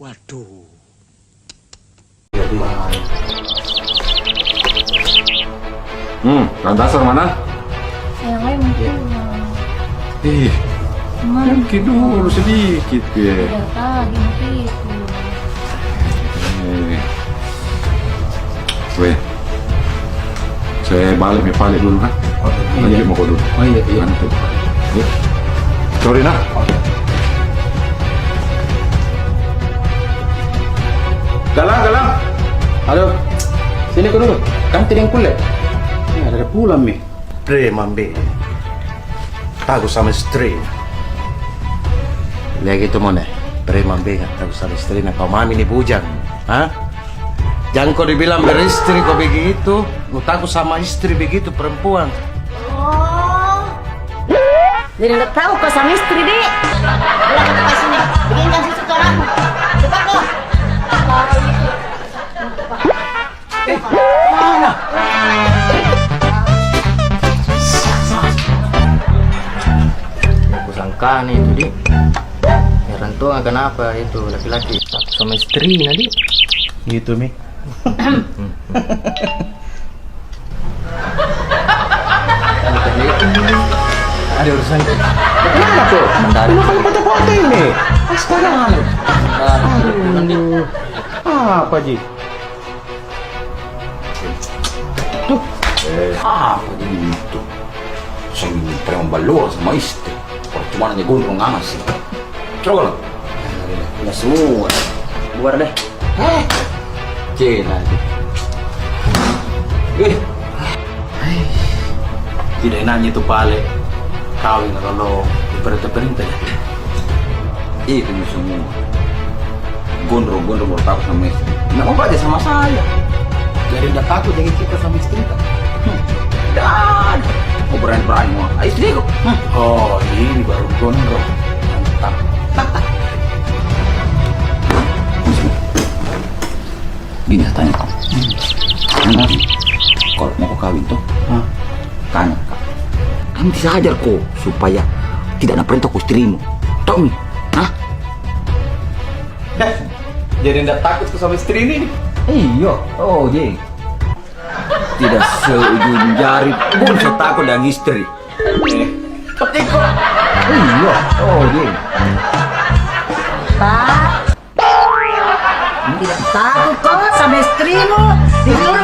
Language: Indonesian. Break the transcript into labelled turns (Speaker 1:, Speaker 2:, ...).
Speaker 1: Waduh.
Speaker 2: Kang Dasar mana?
Speaker 3: Yang lain mungkin
Speaker 2: Mungkin dulu sedikit ya.
Speaker 3: udah tadi begitu.
Speaker 2: Weh, saya balik dulu kan? Lanjut mau dulu.
Speaker 4: Oh iya, iya.
Speaker 2: Mantap. Yuk. Sorry nak.
Speaker 4: Galang. Halo. Sini kau dulu. Kan tidak kulit. Ini ada pulang nih.
Speaker 1: Preman be. Tahu sama istri. Lihat gitu mana? Preman be nggak tahu sama istri. Nah kau mami nih bujang. Hah? Jangan kau dibilang beristri kau begitu. Lu takut sama istri begitu perempuan.
Speaker 3: Oh, jadi udah tahu kok sama istri deh. Udah kita kasih nih, bikinkan susu ke orang. Cepat kok.
Speaker 4: Aku sangka nih itu di. Heran tuh kenapa itu laki-laki takut sama istri nanti.
Speaker 1: Gitu mi.
Speaker 4: Ada urusan.
Speaker 1: Kenapa tuh?
Speaker 4: Mendadak.
Speaker 1: Lu kalau foto-foto ini. Astaga.
Speaker 4: Nanti.
Speaker 1: Apa Ji?
Speaker 2: Apa gitu? Saya terima balua sama istri. Kalau cuma nanya gondrong amas sih. Coba lah.
Speaker 4: Ya semua. Luar deh.
Speaker 2: Cina.
Speaker 1: Tidak nanya itu pale. Kawin kalau perintah ya.
Speaker 2: Itu semua. Gondrong baru takut sama istri. Nggak mau aja sama saya.
Speaker 1: Jadi udah takut dengan kita sama istri kan?
Speaker 2: Dan mau berani mau istri kok.
Speaker 1: Oh ini baru gondrong. Mantap.
Speaker 2: Gini saya tanya kau. Kalau mau kau kawin tuh, tanya kau. Kan bisa ajar kau supaya tidak ada perintah kau istrimu. Tahu nih? Hah?
Speaker 1: Jadi nggak takut sama istri ini?
Speaker 2: Iya. Oh je. Tidak seujung jari pun saya takut dengan istri. Iya. Oh je.
Speaker 3: Pak, tidak takut kok sama istrimu. Tidur